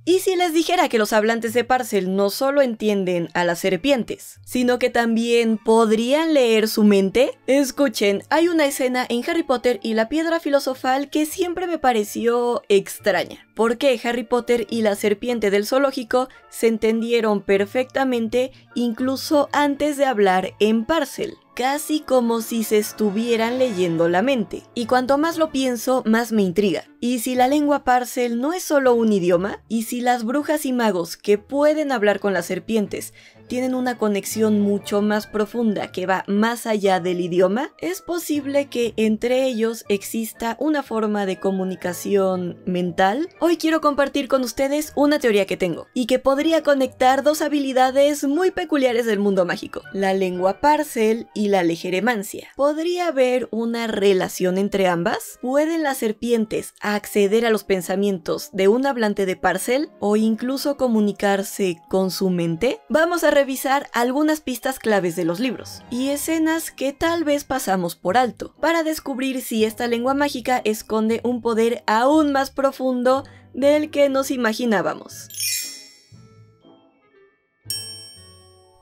Y si les dijera que los hablantes de Parcel no solo entienden a las serpientes, sino que también podrían leer su mente, escuchen, hay una escena en Harry Potter y la Piedra Filosofal que siempre me pareció extraña. Porque Harry Potter y la serpiente del zoológico se entendieron perfectamente incluso antes de hablar en Parcel. Casi como si se estuvieran leyendo la mente. Y cuanto más lo pienso, más me intriga. ¿Y si la lengua Parcel no es solo un idioma? ¿Y si las brujas y magos que pueden hablar con las serpientes tienen una conexión mucho más profunda que va más allá del idioma? ¿Es posible que entre ellos exista una forma de comunicación mental? Hoy quiero compartir con ustedes una teoría que tengo y que podría conectar dos habilidades muy peculiares del mundo mágico: la lengua Parcel y la legeremancia. ¿Podría haber una relación entre ambas? ¿Pueden las serpientes acceder a los pensamientos de un hablante de Parcel o incluso comunicarse con su mente? Vamos a revisar algunas pistas claves de los libros y escenas que tal vez pasamos por alto para descubrir si esta lengua mágica esconde un poder aún más profundo del que nos imaginábamos.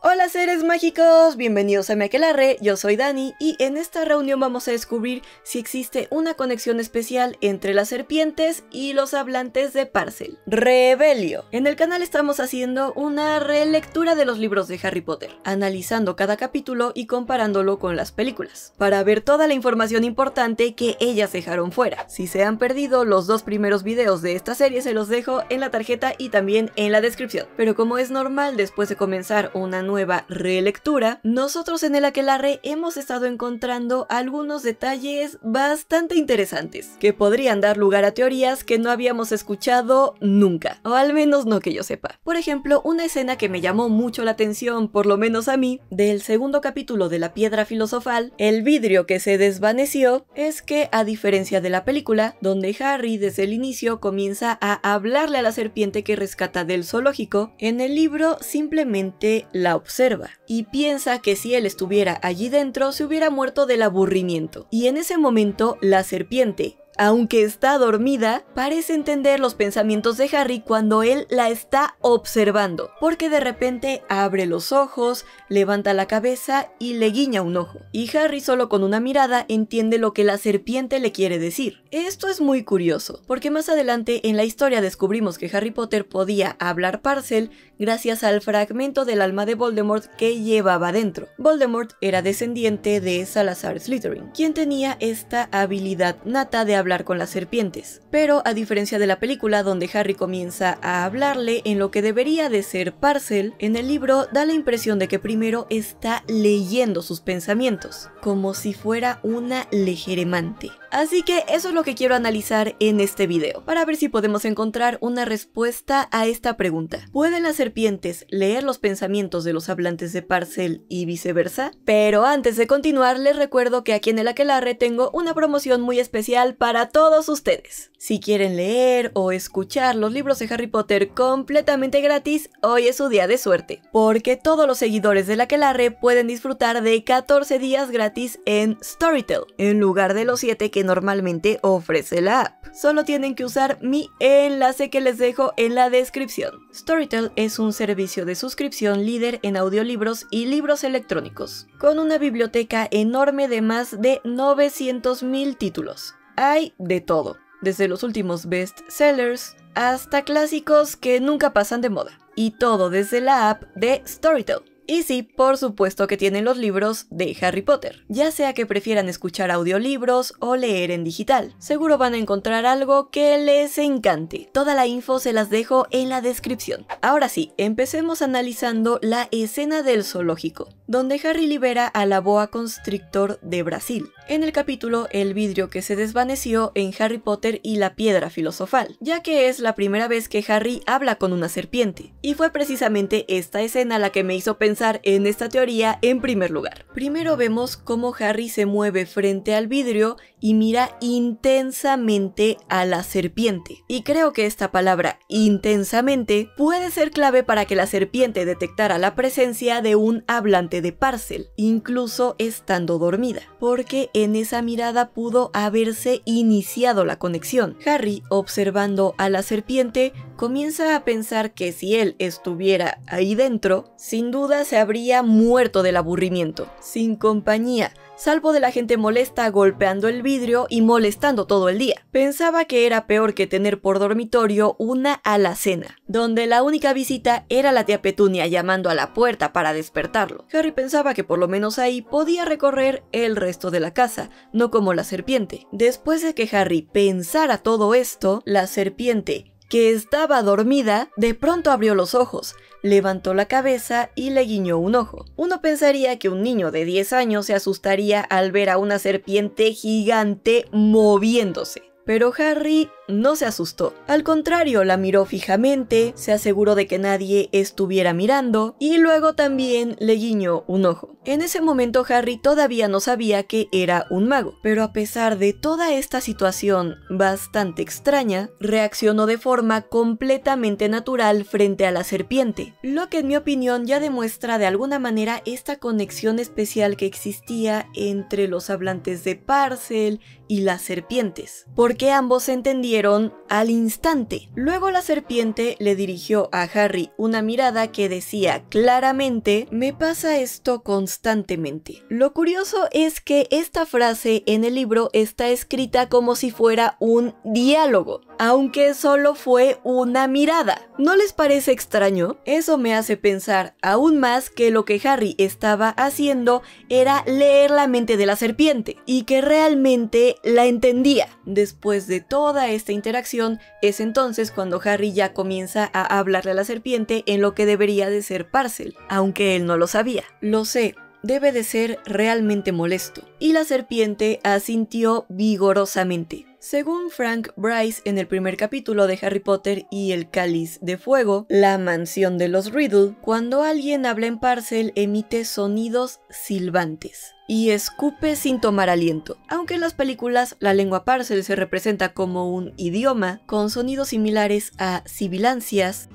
Hola seres mágicos, bienvenidos a Mi Aquelarre, yo soy Dani y en esta reunión vamos a descubrir si existe una conexión especial entre las serpientes y los hablantes de Parcel. Rebelio. En el canal estamos haciendo una relectura de los libros de Harry Potter, analizando cada capítulo y comparándolo con las películas, para ver toda la información importante que ellas dejaron fuera. Si se han perdido los dos primeros videos de esta serie se los dejo en la tarjeta y también en la descripción. Pero como es normal después de comenzar una nueva relectura, nosotros en el Aquelarre hemos estado encontrando algunos detalles bastante interesantes que podrían dar lugar a teorías que no habíamos escuchado nunca, o al menos no que yo sepa. Por ejemplo, una escena que me llamó mucho la atención, por lo menos a mí, del segundo capítulo de La Piedra Filosofal, el vidrio que se desvaneció, es que a diferencia de la película, donde Harry desde el inicio comienza a hablarle a la serpiente que rescata del zoológico, en el libro simplemente la observa y piensa que si él estuviera allí dentro se hubiera muerto del aburrimiento. Y en ese momento la serpiente, aunque está dormida, parece entender los pensamientos de Harry cuando él la está observando, porque de repente abre los ojos, levanta la cabeza y le guiña un ojo. Y Harry solo con una mirada entiende lo que la serpiente le quiere decir. Esto es muy curioso, porque más adelante en la historia descubrimos que Harry Potter podía hablar Parcel gracias al fragmento del alma de Voldemort que llevaba dentro. Voldemort era descendiente de Salazar Slytherin, quien tenía esta habilidad nata de hablar con las serpientes. Pero a diferencia de la película donde Harry comienza a hablarle en lo que debería de ser Parcel, en el libro da la impresión de que primero está leyendo sus pensamientos, como si fuera una legeremante. Así que eso es lo que quiero analizar en este video, para ver si podemos encontrar una respuesta a esta pregunta. ¿Pueden las serpientes leer los pensamientos de los hablantes de Parcel y viceversa? Pero antes de continuar, les recuerdo que aquí en el Aquelarre tengo una promoción muy especial para todos ustedes. Si quieren leer o escuchar los libros de Harry Potter completamente gratis, hoy es su día de suerte, porque todos los seguidores del Aquelarre pueden disfrutar de 14 días gratis en Storytel, en lugar de los 7 que normalmente ofrece la app. Solo tienen que usar mi enlace que les dejo en la descripción. Storytel es un servicio de suscripción líder en audiolibros y libros electrónicos, con una biblioteca enorme de más de 900,000 títulos. Hay de todo, desde los últimos bestsellers hasta clásicos que nunca pasan de moda, y todo desde la app de Storytel. Y sí, por supuesto que tienen los libros de Harry Potter, ya sea que prefieran escuchar audiolibros o leer en digital. Seguro van a encontrar algo que les encante. Toda la info se las dejo en la descripción. Ahora sí, empecemos analizando la escena del zoológico, donde Harry libera a la boa constrictor de Brasil. En el capítulo El vidrio que se desvaneció en Harry Potter y la Piedra Filosofal, ya que es la primera vez que Harry habla con una serpiente. Y fue precisamente esta escena la que me hizo pensar en esta teoría en primer lugar. Primero vemos cómo Harry se mueve frente al vidrio y mira intensamente a la serpiente. Y creo que esta palabra intensamente puede ser clave para que la serpiente detectara la presencia de un hablante de Parcel, incluso estando dormida, porque en esa mirada pudo haberse iniciado la conexión. Harry, observando a la serpiente, comienza a pensar que si él estuviera ahí dentro, sin duda se habría muerto del aburrimiento, sin compañía, salvo de la gente molesta golpeando el vidrio y molestando todo el día. Pensaba que era peor que tener por dormitorio una alacena, donde la única visita era la tía Petunia llamando a la puerta para despertarlo. Harry pensaba que por lo menos ahí podía recorrer el resto de la casa, no como la serpiente. Después de que Harry pensara todo esto, la serpiente, que estaba dormida, de pronto abrió los ojos, levantó la cabeza y le guiñó un ojo. Uno pensaría que un niño de 10 años se asustaría al ver a una serpiente gigante moviéndose. Pero Harry no se asustó. Al contrario, la miró fijamente, se aseguró de que nadie estuviera mirando y luego también le guiñó un ojo. En ese momento Harry todavía no sabía que era un mago, pero a pesar de toda esta situación bastante extraña, reaccionó de forma completamente natural frente a la serpiente, lo que en mi opinión ya demuestra de alguna manera esta conexión especial que existía entre los hablantes de Parcel y las serpientes, porque ambos se entendieron al instante. Luego la serpiente le dirigió a Harry una mirada que decía claramente: me pasa esto constantemente. Lo curioso es que esta frase en el libro está escrita como si fuera un diálogo, aunque solo fue una mirada. ¿No les parece extraño? Eso me hace pensar aún más que lo que Harry estaba haciendo era leer la mente de la serpiente y que realmente la entendía. Después de toda esta interacción, es entonces cuando Harry ya comienza a hablarle a la serpiente en lo que debería de ser Parcel, aunque él no lo sabía. Lo sé, debe de ser realmente molesto. Y la serpiente asintió vigorosamente. Según Frank Bryce en el primer capítulo de Harry Potter y el Cáliz de Fuego, la mansión de los Riddle, cuando alguien habla en Parcel emite sonidos silbantes y escupe sin tomar aliento. Aunque en las películas la lengua Parcel se representa como un idioma con sonidos similares a sibilancias,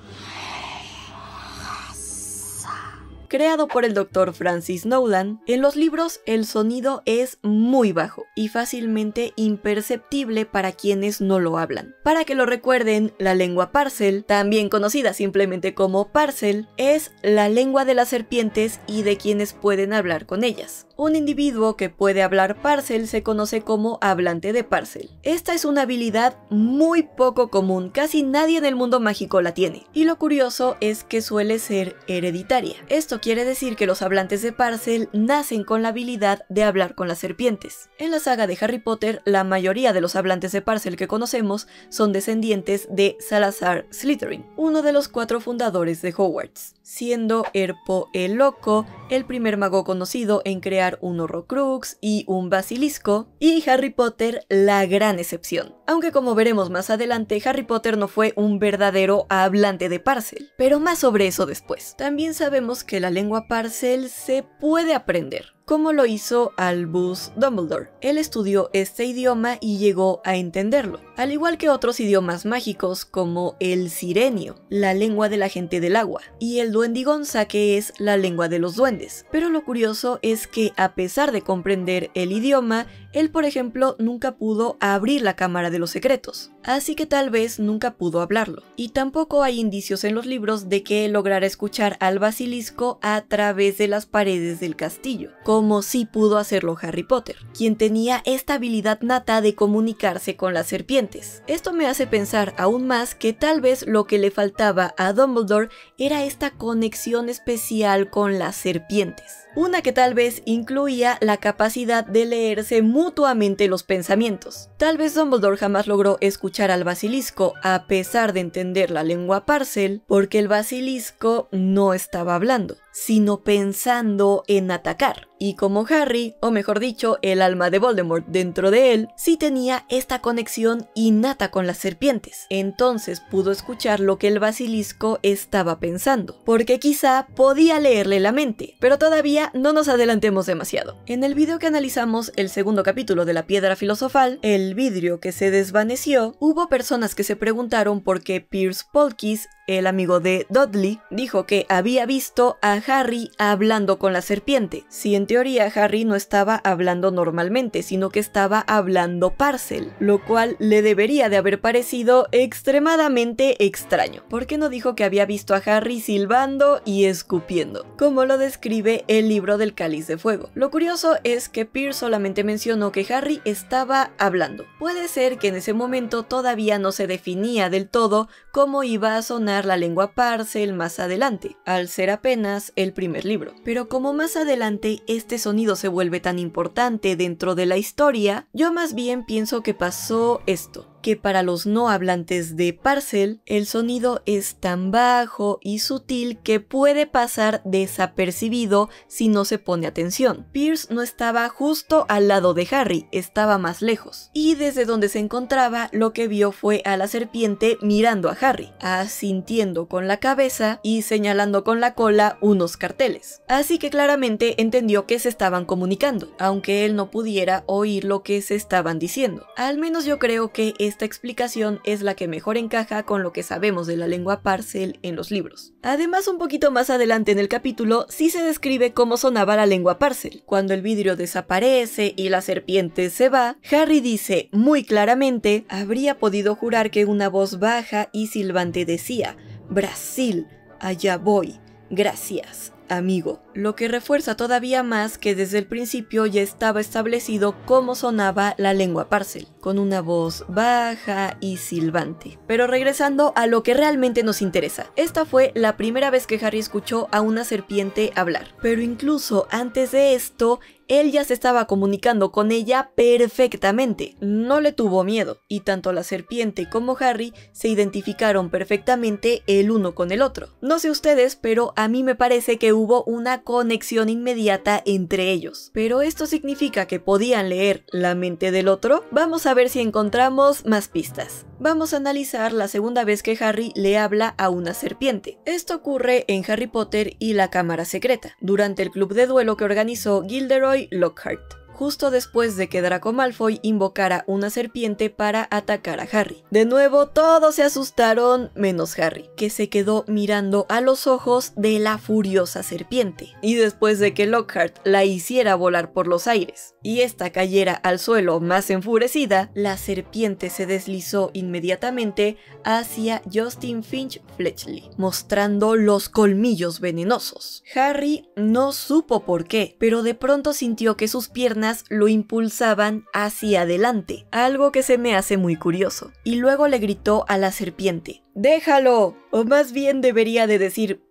creado por el Dr. Francis Nolan, en los libros el sonido es muy bajo y fácilmente imperceptible para quienes no lo hablan. Para que lo recuerden, la lengua Parcel, también conocida simplemente como Parcel, es la lengua de las serpientes y de quienes pueden hablar con ellas. Un individuo que puede hablar Parcel se conoce como hablante de Parcel. Esta es una habilidad muy poco común, casi nadie en el mundo mágico la tiene. Y lo curioso es que suele ser hereditaria. Esto quiere decir que los hablantes de Parcel nacen con la habilidad de hablar con las serpientes. En la saga de Harry Potter, la mayoría de los hablantes de Parcel que conocemos son descendientes de Salazar Slytherin, uno de los 4 fundadores de Hogwarts, siendo Herpo el Loco el primer mago conocido en crear un Horrocrux y un basilisco, y Harry Potter la gran excepción. Aunque como veremos más adelante, Harry Potter no fue un verdadero hablante de Parcel, pero más sobre eso después. También sabemos que la lengua Parcel se puede aprender, como lo hizo Albus Dumbledore. Él estudió este idioma y llegó a entenderlo, al igual que otros idiomas mágicos como el sirenio, la lengua de la gente del agua, y el duendigonza, que es la lengua de los duendes. Pero lo curioso es que a pesar de comprender el idioma, él por ejemplo nunca pudo abrir la cámara de los secretos, así que tal vez nunca pudo hablarlo. Y tampoco hay indicios en los libros de que él lograra escuchar al basilisco a través de las paredes del castillo, como sí pudo hacerlo Harry Potter, quien tenía esta habilidad nata de comunicarse con las serpientes. Esto me hace pensar aún más que tal vez lo que le faltaba a Dumbledore era esta conexión especial con las serpientes, una que tal vez incluía la capacidad de leerse mutuamente los pensamientos. Tal vez Dumbledore jamás logró escuchar al basilisco a pesar de entender la lengua Parcel, porque el basilisco no estaba hablando, sino pensando en atacar. Y como Harry, o mejor dicho, el alma de Voldemort dentro de él, sí tenía esta conexión innata con las serpientes, entonces pudo escuchar lo que el basilisco estaba pensando, porque quizá podía leerle la mente. Pero todavía no nos adelantemos demasiado. En el video que analizamos el segundo capítulo de la Piedra Filosofal, el vidrio que se desvaneció, hubo personas que se preguntaron por qué Pierce Polkis el amigo de Dudley, dijo que había visto a Harry hablando con la serpiente. Si en teoría Harry no estaba hablando normalmente, sino que estaba hablando Parcel, lo cual le debería de haber parecido extremadamente extraño. ¿Por qué no dijo que había visto a Harry silbando y escupiendo, como lo describe el libro del Cáliz de Fuego? Lo curioso es que Pierce solamente mencionó que Harry estaba hablando. Puede ser que en ese momento todavía no se definía del todo cómo iba a sonar la lengua Parcel más adelante, al ser apenas el primer libro. Pero como más adelante este sonido se vuelve tan importante dentro de la historia, yo más bien pienso que pasó esto. Que para los no hablantes de Parcel, el sonido es tan bajo y sutil que puede pasar desapercibido si no se pone atención. Pierce no estaba justo al lado de Harry, estaba más lejos. Y desde donde se encontraba, lo que vio fue a la serpiente mirando a Harry, asintiendo con la cabeza y señalando con la cola unos carteles. Así que claramente entendió que se estaban comunicando, aunque él no pudiera oír lo que se estaban diciendo. Al menos yo creo que esta explicación es la que mejor encaja con lo que sabemos de la lengua Parcel en los libros. Además, un poquito más adelante en el capítulo sí se describe cómo sonaba la lengua Parcel. Cuando el vidrio desaparece y la serpiente se va, Harry dice muy claramente, habría podido jurar que una voz baja y silbante decía: Brasil, allá voy, gracias, amigo. Lo que refuerza todavía más que desde el principio ya estaba establecido cómo sonaba la lengua Parcel, con una voz baja y silbante. Pero regresando a lo que realmente nos interesa, esta fue la primera vez que Harry escuchó a una serpiente hablar. Pero incluso antes de esto, él ya se estaba comunicando con ella perfectamente, no le tuvo miedo, y tanto la serpiente como Harry se identificaron perfectamente el uno con el otro. No sé ustedes, pero a mí me parece que hubo una conexión inmediata entre ellos. ¿Pero esto significa que podían leer la mente del otro? Vamos a ver si encontramos más pistas. Vamos a analizar la segunda vez que Harry le habla a una serpiente. Esto ocurre en Harry Potter y la Cámara Secreta, durante el club de duelo que organizó Gilderoy Lockhart, justo después de que Draco Malfoy invocara una serpiente para atacar a Harry. De nuevo, todos se asustaron menos Harry, que se quedó mirando a los ojos de la furiosa serpiente. Y después de que Lockhart la hiciera volar por los aires y esta cayera al suelo más enfurecida, la serpiente se deslizó inmediatamente hacia Justin Finch Fletchley, mostrando los colmillos venenosos. Harry no supo por qué, pero de pronto sintió que sus piernas lo impulsaban hacia adelante, algo que se me hace muy curioso. Y luego le gritó a la serpiente: ¡déjalo! O más bien debería de decir,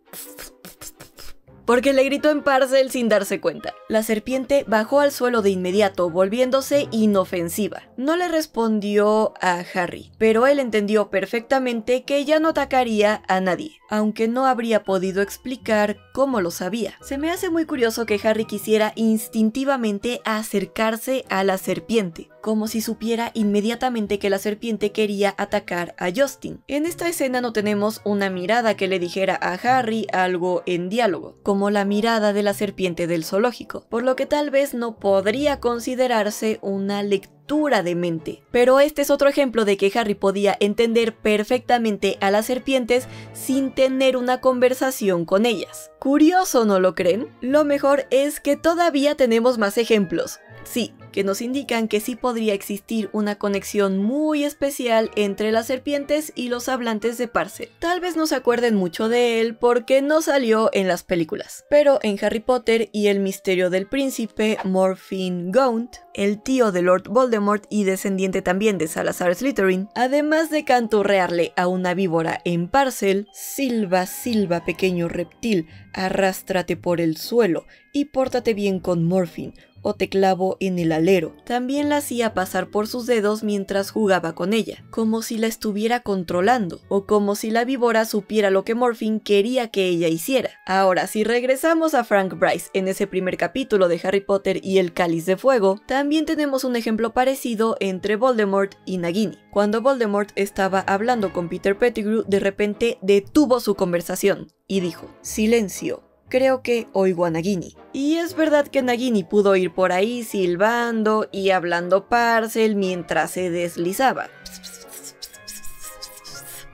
porque le gritó en Parcel sin darse cuenta. La serpiente bajó al suelo de inmediato, volviéndose inofensiva. No le respondió a Harry, pero él entendió perfectamente que ya no atacaría a nadie, aunque no habría podido explicar cómo lo sabía. Se me hace muy curioso que Harry quisiera instintivamente acercarse a la serpiente, como si supiera inmediatamente que la serpiente quería atacar a Justin. En esta escena no tenemos una mirada que le dijera a Harry algo en diálogo, como la mirada de la serpiente del zoológico, por lo que tal vez no podría considerarse una lectura de mente. Pero este es otro ejemplo de que Harry podía entender perfectamente a las serpientes sin tener una conversación con ellas. Curioso, ¿no lo creen? Lo mejor es que todavía tenemos más ejemplos. Sí, que nos indican que sí podría existir una conexión muy especial entre las serpientes y los hablantes de Parcel. Tal vez no se acuerden mucho de él porque no salió en las películas, pero en Harry Potter y el misterio del príncipe, Morfin Gaunt, el tío de Lord Voldemort y descendiente también de Salazar Slytherin, además de canturrearle a una víbora en Parcel: silba, silba, pequeño reptil, arrástrate por el suelo y pórtate bien con Morfin, o te clavo en el alero. También la hacía pasar por sus dedos mientras jugaba con ella, como si la estuviera controlando, o como si la víbora supiera lo que Morfin quería que ella hiciera. Ahora, si regresamos a Frank Bryce en ese primer capítulo de Harry Potter y el Cáliz de Fuego, también tenemos un ejemplo parecido entre Voldemort y Nagini. Cuando Voldemort estaba hablando con Peter Pettigrew, de repente detuvo su conversación y dijo: silencio. Creo que oigo a Nagini. Y es verdad que Nagini pudo ir por ahí silbando y hablando Parcel mientras se deslizaba.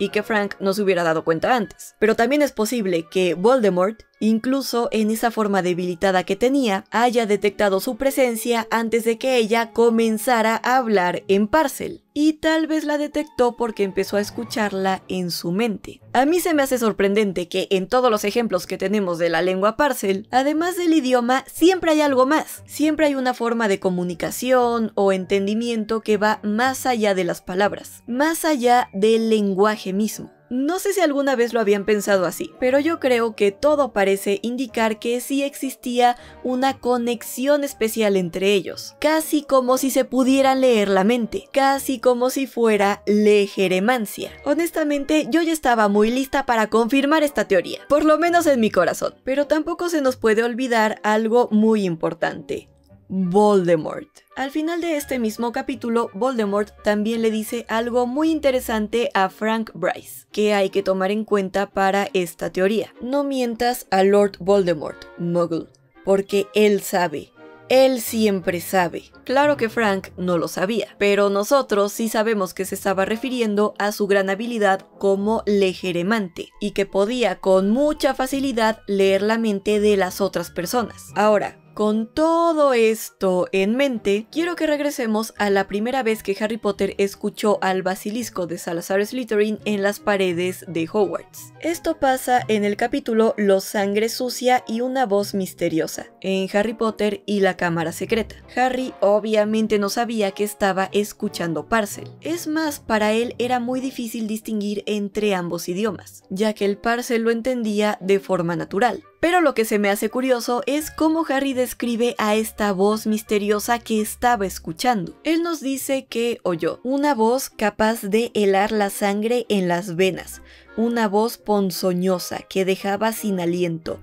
y que Frank no se hubiera dado cuenta antes. Pero también es posible que Voldemort, incluso en esa forma debilitada que tenía, haya detectado su presencia antes de que ella comenzara a hablar en Parcel. Y tal vez la detectó porque empezó a escucharla en su mente. A mí se me hace sorprendente que en todos los ejemplos que tenemos de la lengua Parcel, además del idioma, siempre hay algo más. Siempre hay una forma de comunicación o entendimiento que va más allá de las palabras, más allá del lenguaje mismo. No sé si alguna vez lo habían pensado así, pero yo creo que todo parece indicar que sí existía una conexión especial entre ellos, casi como si se pudieran leer la mente, casi como si fuera legeremancia. Honestamente, yo ya estaba muy lista para confirmar esta teoría, por lo menos en mi corazón, pero tampoco se nos puede olvidar algo muy importante: Voldemort. Al final de este mismo capítulo, Voldemort también le dice algo muy interesante a Frank Bryce, que hay que tomar en cuenta para esta teoría. No mientas a Lord Voldemort, Muggle, porque él sabe. Él siempre sabe. Claro que Frank no lo sabía, pero nosotros sí sabemos que se estaba refiriendo a su gran habilidad como legeremante, y que podía con mucha facilidad leer la mente de las otras personas. Ahora, con todo esto en mente, quiero que regresemos a la primera vez que Harry Potter escuchó al basilisco de Salazar Slytherin en las paredes de Hogwarts. Esto pasa en el capítulo Los Sangre Sucia y una voz misteriosa, en Harry Potter y la Cámara Secreta. Harry obviamente no sabía que estaba escuchando Parcel. Es más, para él era muy difícil distinguir entre ambos idiomas, ya que el Parcel lo entendía de forma natural. Pero lo que se me hace curioso es cómo Harry describe a esta voz misteriosa que estaba escuchando. Él nos dice que oyó una voz capaz de helar la sangre en las venas, una voz ponzoñosa que dejaba sin aliento,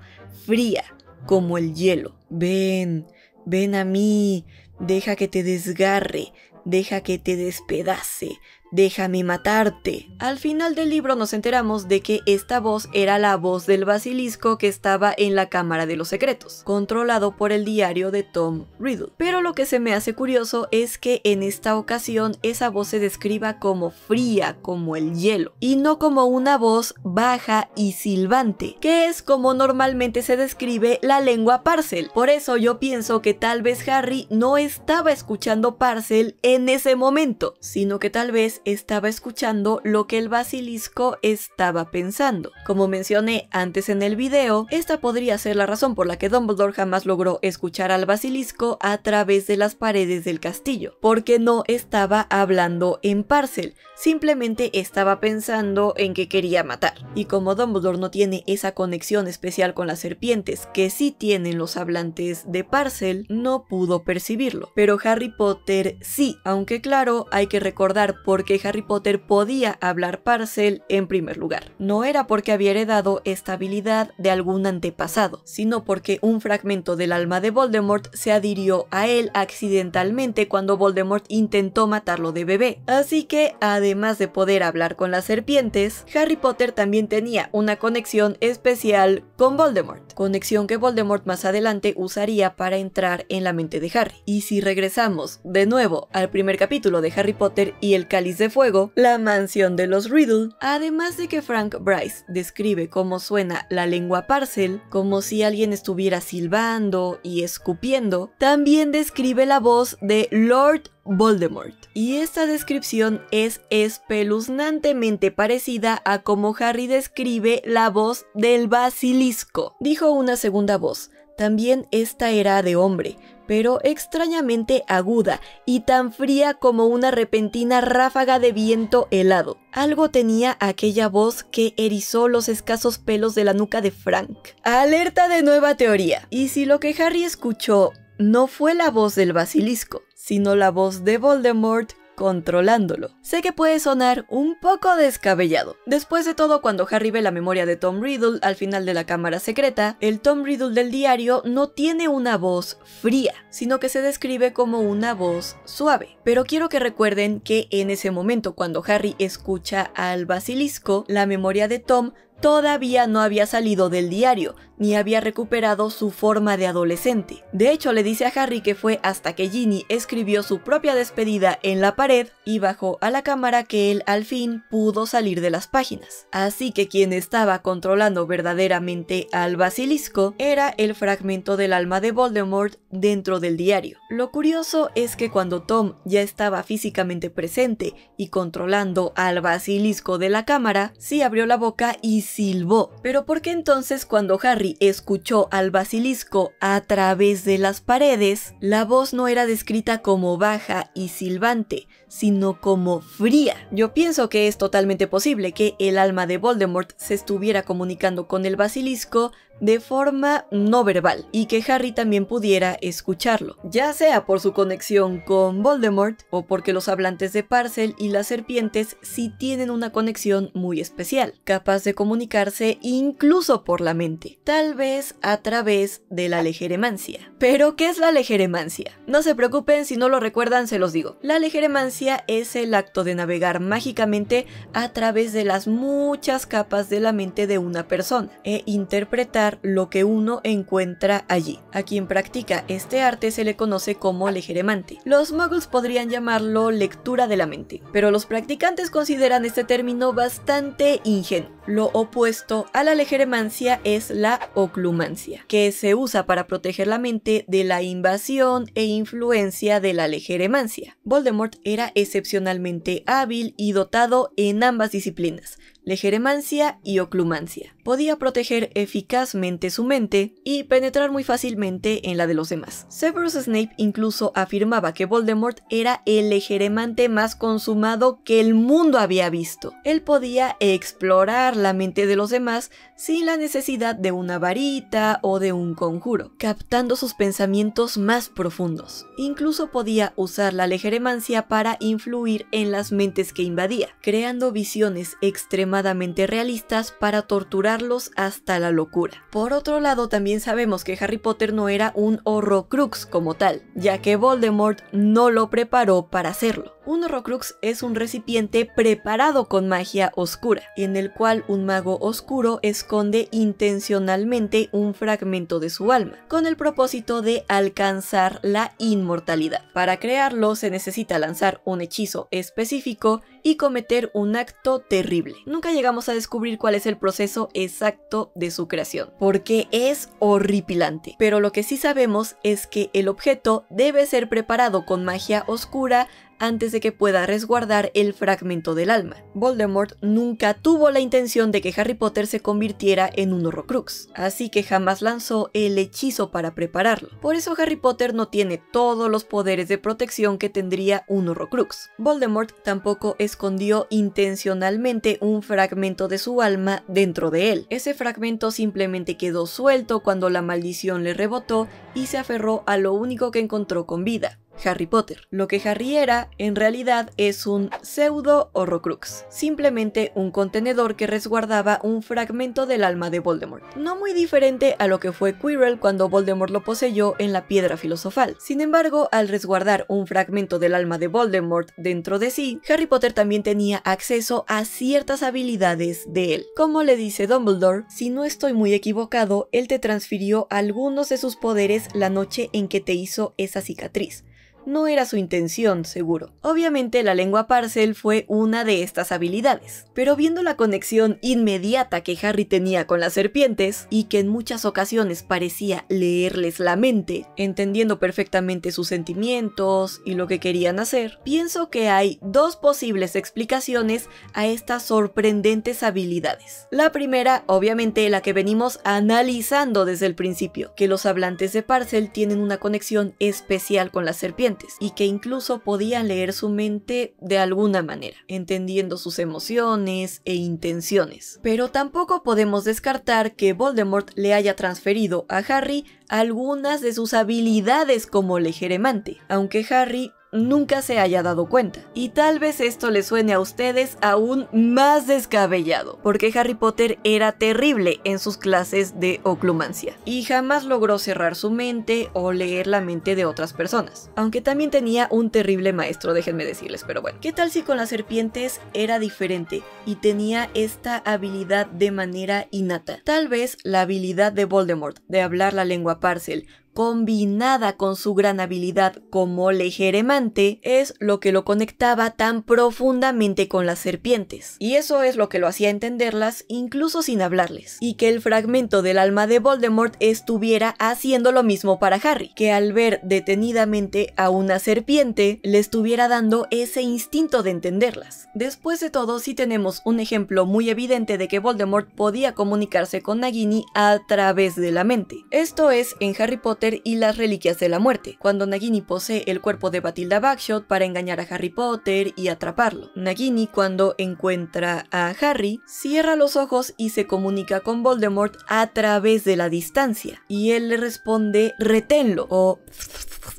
fría como el hielo. Ven, ven a mí, deja que te desgarre, deja que te despedace. Déjame matarte. Al final del libro nos enteramos de que esta voz era la voz del basilisco que estaba en la Cámara de los Secretos, controlado por el diario de Tom Riddle. Pero lo que se me hace curioso es que en esta ocasión esa voz se describa como fría, como el hielo, y no como una voz baja y silbante, que es como normalmente se describe la lengua Parcel. Por eso yo pienso que tal vez Harry no estaba escuchando Parcel en ese momento, sino que tal vez estaba escuchando lo que el basilisco estaba pensando. Como mencioné antes en el video, esta podría ser la razón por la que Dumbledore jamás logró escuchar al basilisco a través de las paredes del castillo, porque no estaba hablando en Parcel, simplemente estaba pensando en que quería matar. Y como Dumbledore no tiene esa conexión especial con las serpientes que sí tienen los hablantes de Parcel, no pudo percibirlo. Pero Harry Potter sí, aunque claro, hay que recordar por qué Harry Potter podía hablar Parcel en primer lugar. No era porque había heredado esta habilidad de algún antepasado, sino porque un fragmento del alma de Voldemort se adhirió a él accidentalmente cuando Voldemort intentó matarlo de bebé. Así que, además de poder hablar con las serpientes, Harry Potter también tenía una conexión especial con Voldemort, conexión que Voldemort más adelante usaría para entrar en la mente de Harry. Y si regresamos de nuevo al primer capítulo de Harry Potter y el Cáliz de Fuego, la mansión de los Riddle, además de que Frank Bryce describe cómo suena la lengua Parcel, como si alguien estuviera silbando y escupiendo, también describe la voz de Lord Voldemort. Y esta descripción es espeluznantemente parecida a como Harry describe la voz del basilisco. Dijo una segunda voz. También esta era de hombre, pero extrañamente aguda y tan fría como una repentina ráfaga de viento helado. Algo tenía aquella voz que erizó los escasos pelos de la nuca de Frank. Alerta de nueva teoría. ¿Y si lo que Harry escuchó no fue la voz del basilisco, sino la voz de Voldemort controlándolo? Sé que puede sonar un poco descabellado. Después de todo, cuando Harry ve la memoria de Tom Riddle al final de la Cámara Secreta, el Tom Riddle del diario no tiene una voz fría, sino que se describe como una voz suave. Pero quiero que recuerden que en ese momento, cuando Harry escucha al basilisco, la memoria de Tom todavía no había salido del diario, ni había recuperado su forma de adolescente. De hecho, le dice a Harry que fue hasta que Ginny escribió su propia despedida en la pared y bajó a la cámara que él al fin pudo salir de las páginas. Así que quien estaba controlando verdaderamente al basilisco era el fragmento del alma de Voldemort dentro del diario. Lo curioso es que cuando Tom ya estaba físicamente presente y controlando al basilisco de la cámara, sí abrió la boca y silbó. Pero ¿por qué entonces cuando Harry escuchó al basilisco a través de las paredes, la voz no era descrita como baja y silbante, sino como fría? Yo pienso que es totalmente posible que el alma de Voldemort se estuviera comunicando con el basilisco de forma no verbal y que Harry también pudiera escucharlo, ya sea por su conexión con Voldemort o porque los hablantes de Parcel y las serpientes sí tienen una conexión muy especial, capaz de comunicarse incluso por la mente, tal vez a través de la legeremancia. ¿Pero qué es la legeremancia? No se preocupen, si no lo recuerdan se los digo. La legeremancia es el acto de navegar mágicamente a través de las muchas capas de la mente de una persona e interpretar lo que uno encuentra allí. A quien practica este arte se le conoce como legeremante. Los muggles podrían llamarlo lectura de la mente, pero los practicantes consideran este término bastante ingenuo. Lo opuesto a la legeremancia es la oclumancia, que se usa para proteger la mente de la invasión e influencia de la legeremancia. Voldemort era excepcionalmente hábil y dotado en ambas disciplinas, legeremancia y oclumancia. Podía proteger eficazmente su mente y penetrar muy fácilmente en la de los demás. Severus Snape incluso afirmaba que Voldemort era el legeremante más consumado que el mundo había visto. Él podía explorar la mente de los demás sin la necesidad de una varita o de un conjuro, captando sus pensamientos más profundos. Incluso podía usar la legeremancia para influir en las mentes que invadía, creando visiones extremadamente realistas para torturarlos hasta la locura. Por otro lado, también sabemos que Harry Potter no era un Horrocrux como tal, ya que Voldemort no lo preparó para hacerlo. Un Horrocrux es un recipiente preparado con magia oscura, en el cual un mago oscuro esconde intencionalmente un fragmento de su alma, con el propósito de alcanzar la inmortalidad. Para crearlo se necesita lanzar un hechizo específico y cometer un acto terrible. Nunca llegamos a descubrir cuál es el proceso exacto de su creación, porque es horripilante, pero lo que sí sabemos es que el objeto debe ser preparado con magia oscura antes de que pueda resguardar el fragmento del alma. Voldemort nunca tuvo la intención de que Harry Potter se convirtiera en un Horrocrux, así que jamás lanzó el hechizo para prepararlo. Por eso Harry Potter no tiene todos los poderes de protección que tendría un Horrocrux. Voldemort tampoco escondió intencionalmente un fragmento de su alma dentro de él. Ese fragmento simplemente quedó suelto cuando la maldición le rebotó y se aferró a lo único que encontró con vida: Harry Potter. Lo que Harry era, en realidad, es un pseudo Horrocrux, simplemente un contenedor que resguardaba un fragmento del alma de Voldemort. No muy diferente a lo que fue Quirrell cuando Voldemort lo poseyó en la Piedra Filosofal. Sin embargo, al resguardar un fragmento del alma de Voldemort dentro de sí, Harry Potter también tenía acceso a ciertas habilidades de él. Como le dice Dumbledore, si no estoy muy equivocado, él te transfirió algunos de sus poderes la noche en que te hizo esa cicatriz. No era su intención, seguro. Obviamente la lengua Parcel fue una de estas habilidades, pero viendo la conexión inmediata que Harry tenía con las serpientes, y que en muchas ocasiones parecía leerles la mente, entendiendo perfectamente sus sentimientos y lo que querían hacer, pienso que hay dos posibles explicaciones a estas sorprendentes habilidades. La primera, obviamente la que venimos analizando desde el principio, que los hablantes de Parcel tienen una conexión especial con las serpientes, y que incluso podían leer su mente de alguna manera, entendiendo sus emociones e intenciones. Pero tampoco podemos descartar que Voldemort le haya transferido a Harry algunas de sus habilidades como legeremante, aunque Harry nunca se haya dado cuenta. Y tal vez esto le suene a ustedes aún más descabellado, porque Harry Potter era terrible en sus clases de oclumancia y jamás logró cerrar su mente o leer la mente de otras personas, aunque también tenía un terrible maestro, déjenme decirles. Pero bueno, ¿qué tal si con las serpientes era diferente y tenía esta habilidad de manera innata? Tal vez la habilidad de Voldemort de hablar la lengua Parcel, combinada con su gran habilidad como legeremante, es lo que lo conectaba tan profundamente con las serpientes. Y eso es lo que lo hacía entenderlas incluso sin hablarles. Y que el fragmento del alma de Voldemort estuviera haciendo lo mismo para Harry, que al ver detenidamente a una serpiente, le estuviera dando ese instinto de entenderlas. Después de todo, sí tenemos un ejemplo muy evidente de que Voldemort podía comunicarse con Nagini a través de la mente. Esto es en Harry Potter y las Reliquias de la Muerte, cuando Nagini posee el cuerpo de Bathilda Bagshot para engañar a Harry Potter y atraparlo. Nagini, cuando encuentra a Harry, cierra los ojos y se comunica con Voldemort a través de la distancia, y él le responde reténlo o...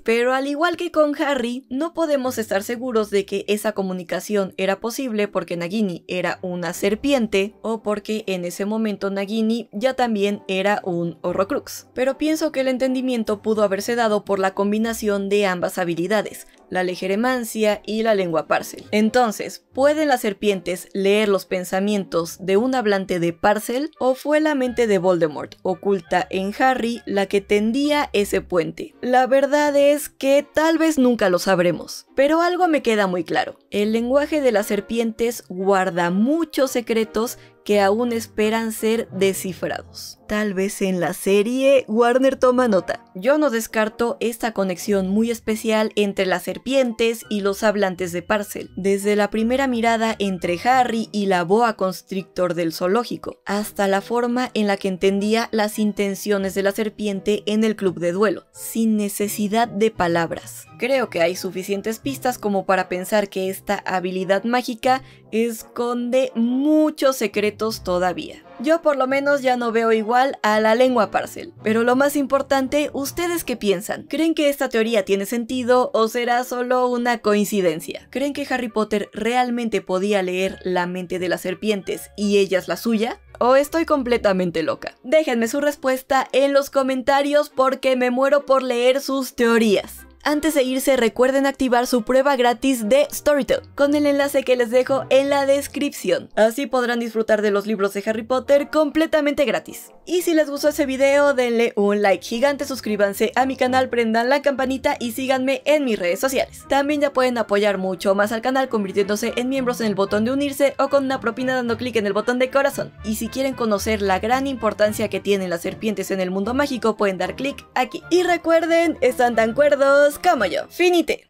Pero al igual que con Harry, no podemos estar seguros de que esa comunicación era posible porque Nagini era una serpiente o porque en ese momento Nagini ya también era un Horrocrux. Pero pienso que el entendimiento pudo haberse dado por la combinación de ambas habilidades, la legeremancia y la lengua Parcel. Entonces, ¿pueden las serpientes leer los pensamientos de un hablante de Parcel o fue la mente de Voldemort, oculta en Harry, la que tendía ese puente? La verdad es que tal vez nunca lo sabremos, pero algo me queda muy claro. El lenguaje de las serpientes guarda muchos secretos que aún esperan ser descifrados. Tal vez en la serie Warner toma nota. Yo no descarto esta conexión muy especial entre las serpientes y los hablantes de Parcel, desde la primera mirada entre Harry y la boa constrictor del zoológico, hasta la forma en la que entendía las intenciones de la serpiente en el club de duelo, sin necesidad de palabras. Creo que hay suficientes pistas como para pensar que esta habilidad mágica esconde muchos secretos todavía. Yo por lo menos ya no veo igual a la lengua Parcel. Pero lo más importante, ¿ustedes qué piensan? ¿Creen que esta teoría tiene sentido o será solo una coincidencia? ¿Creen que Harry Potter realmente podía leer la mente de las serpientes y ellas la suya? ¿O estoy completamente loca? Déjenme su respuesta en los comentarios porque me muero por leer sus teorías. Antes de irse, recuerden activar su prueba gratis de Storytel con el enlace que les dejo en la descripción. Así podrán disfrutar de los libros de Harry Potter completamente gratis. Y si les gustó ese video, denle un like gigante, suscríbanse a mi canal, prendan la campanita y síganme en mis redes sociales. También ya pueden apoyar mucho más al canal convirtiéndose en miembros en el botón de unirse o con una propina dando clic en el botón de corazón. Y si quieren conocer la gran importancia que tienen las serpientes en el mundo mágico, pueden dar clic aquí. Y recuerden, están tan cuerdos como yo. Finite.